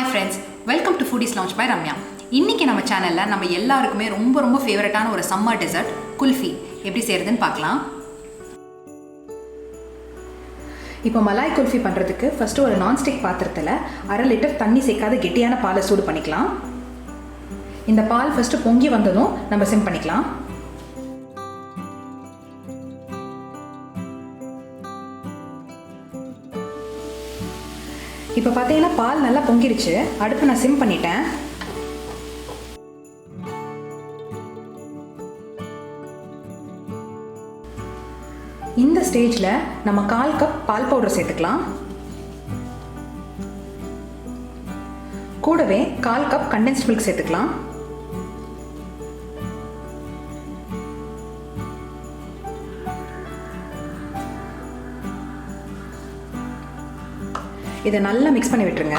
Hi friends, welcome to Foodies Lounge by Ramya. இன்னைக்கு நம்ம சேனல்ல நம்ம எல்லாருக்குமே ரொம்ப ஃபேவரட்டான ஒரு சம்மர் டெசர்ட் குல்ஃபி எப்படி செய்யறதுன்னு பார்க்கலாம். இப்போ மலாய் குல்ஃபி பண்றதுக்கு ஃபர்ஸ்ட் ஒரு நான்ஸ்டிக் பாத்திரத்துல 1/2 லிட்டர் தண்ணி சேர்க்காத கெட்டியான பாலை சூடு பண்ணிக்கலாம். இந்த பால் ஃபர்ஸ்ட் பொங்கி வந்ததும் நம்ம சிம் பண்ணிக்கலாம். இப்போ பார்த்தீங்கன்னா பால் நல்லா பொங்கிருச்சு. அடுப்பு நான் சிம் பண்ணிட்டேன். இந்த ஸ்டேஜ்ல நம்ம 1/4 கப் பால் பவுடர் சேர்த்துக்கலாம். கூடவே 1/4 கப் கண்டென்ஸ்ட் மில்க் சேர்த்துக்கலாம். இதை நல்லா மிக்ஸ் பண்ணி விட்டுருங்க.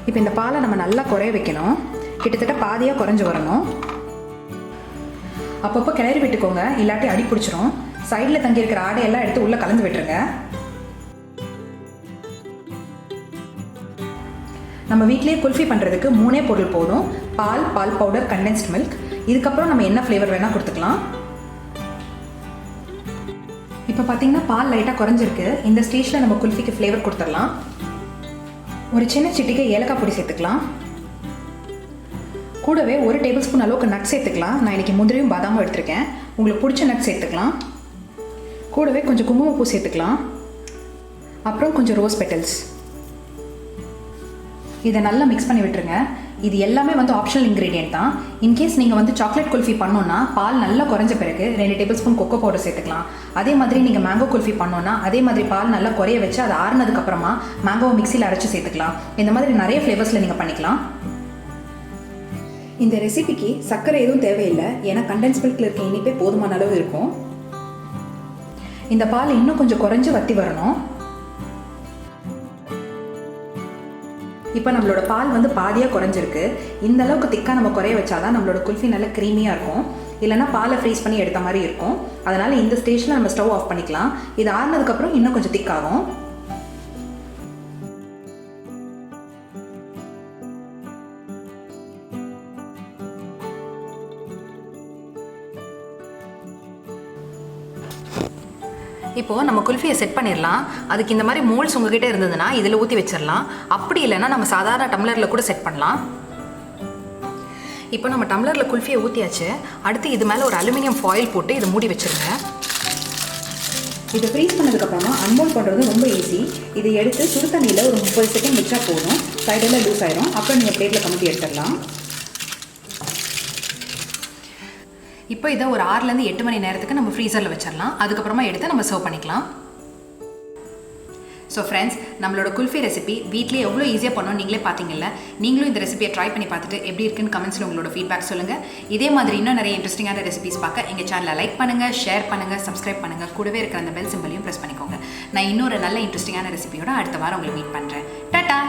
இப்போ இந்த பாலை நம்ம நல்லா குறைய வைக்கணும். கிட்டத்தட்ட பாதியாக குறைஞ்சி வரணும். அப்பப்போ கிளறி விட்டுக்கோங்க, இல்லாட்டி அடி பிடிச்சிரும். சைடில் தங்கியிருக்கிற ஆடையெல்லாம் எடுத்து உள்ளே கலந்து விட்டுருங்க. நம்ம வீட்டிலேயே குல்ஃபி பண்ணுறதுக்கு 3 பொருள் போதும். பால், பால் பவுடர், கண்டென்ஸ்ட் மில்க். இதுக்கப்புறம் நம்ம என்ன ஃப்ளேவர் வேணால் கொடுத்துக்கலாம். இப்போ பார்த்தீங்கன்னா பால் லைட்டாக குறைஞ்சிருக்கு. இந்த ஸ்டேஜில் நம்ம குல்ஃபிக்கு ஃப்ளேவர் கொடுத்துடலாம். ஒரு சின்ன சிட்டிகை ஏலக்காய் பொடி சேர்த்துக்கலாம். கூடவே 1 டேபிள் ஸ்பூன் அளவுக்கு நட் சேர்த்துக்கலாம். நான் இன்றைக்கி முந்திரியும் பாதாமும் எடுத்திருக்கேன். உங்களுக்கு பிடிச்ச நட் சேர்த்துக்கலாம். கூடவே கொஞ்சம் குங்குமப்பூ சேர்த்துக்கலாம். அப்புறம் கொஞ்சம் ரோஸ் பெட்டல்ஸ். இதை நல்லா மிக்ஸ் பண்ணி விட்டுருங்க. இது எல்லாமே ஆப்ஷனல் இன்க்ரீடியன்ட் தான். இன்கேஸ் நீங்கள் சாக்லேட் குல்ஃபி பண்ணோன்னா பால் நல்லா குறைஞ்ச பிறகு 2 டேபிள் ஸ்பூன் கொக்கோ பவுடர் சேர்த்துக்கலாம். அதே மாதிரி நீங்கள் மேங்கோ குல்ஃபி பண்ணோன்னா அதே மாதிரி பால் நல்லா குறைய வச்சு அதை ஆறுனதுக்கப்புறமா மேங்கோவை மிக்சியில் அரைச்சி சேர்த்துக்கலாம். இந்த மாதிரி நிறைய ஃப்ளேவர்ஸில் நீங்கள் பண்ணிக்கலாம். இந்த ரெசிபிக்கு சர்க்கரை எதுவும் தேவையில்லை, ஏன்னா கண்டென்ஸ் மில்கில் இருக்க இனிப்பே போதுமான அளவு இருக்கும். இந்த பால் இன்னும் கொஞ்சம் குறைஞ்சி வற்றி வரணும். இப்போ நம்மளோட பால் பாதியாக குறைஞ்சிருக்கு. இந்த அளவுக்கு திக்காக நம்ம குறைய வச்சாதான் நம்மளோட குல்ஃபி நல்லா க்ரீமியாக இருக்கும். இல்லைனா பாலை ஃப்ரீஸ் பண்ணி எடுத்த மாதிரி இருக்கும். அதனால் இந்த ஸ்டேஜில் நம்ம ஸ்டவ் ஆஃப் பண்ணிக்கலாம். இது ஆறுனதுக்கப்புறம் இன்னும் கொஞ்சம் திக்காகும். இப்போது நம்ம குல்ஃபியை செட் பண்ணிடலாம். அதுக்கு இந்த மாதிரி மோல்ஸ் உங்ககிட்ட இருந்ததுன்னா இதில் ஊற்றி வச்சிடலாம். அப்படி இல்லைன்னா நம்ம சாதாரண டம்ளரில் கூட செட் பண்ணலாம். இப்போ நம்ம டம்ளரில் குல்ஃபியை ஊற்றியாச்சு. அடுத்து இது மேலே ஒரு அலுமினியம் ஃபாயில் போட்டு இதை மூடி வச்சுருங்க. இதை ஃப்ரீஸ் பண்ணதுக்கப்புறமா அன்மோல்ட் பண்ணுறது ரொம்ப ஈஸி. இதை எடுத்து சுடு தண்ணியில் ஒரு 30 செகண்ட் வச்சா போதும். சைடெல்லாம் லூஸ் ஆயிரும். அப்புறம் நீங்கள் பிளேட்டில் கமுத்தி எடுத்துடலாம். இப்போ இதை ஒரு 6லேருந்து 8 மணி நேரத்துக்கு நம்ம ஃப்ரீசரில் வச்சிடலாம். அதுக்கப்புறமா எடுத்து நம்ம சர்வ் பண்ணிக்கலாம். ஸோ ஃப்ரெண்ட்ஸ், நம்மளோட குல்ஃபி ரெசிபி வீட்டிலே எவ்வளோ ஈஸியாக பண்ணணும் நீங்களே பார்த்தீங்கல்ல. நீங்களும் இந்த ரெசிபியை ட்ரை பண்ணி பார்த்துட்டு எப்படி இருக்குன்னு கமெண்ட்ஸில் உங்களோட ஃபீட்பேக் சொல்லுங்கள். இதே மாதிரி இன்னும் நிறைய இன்ட்ரெஸ்டிங்கான ரெசிபிஸ் பார்க்க எங்கள் சேனலை லைக் பண்ணுங்கள், ஷேர் பண்ணுங்கள், சப்ஸ்கிரைப் பண்ணுங்கள். கூடவே இருக்கிற அந்த பெல் சிம்பலையும் ப்ரெஸ் பண்ணிக்கோங்க. நான் இன்னொரு நல்ல இன்ட்ரெஸ்டிங்கான ரெசிபியோட அடுத்த வாரம் உங்களை மீட் பண்ணுறேன். டாடா.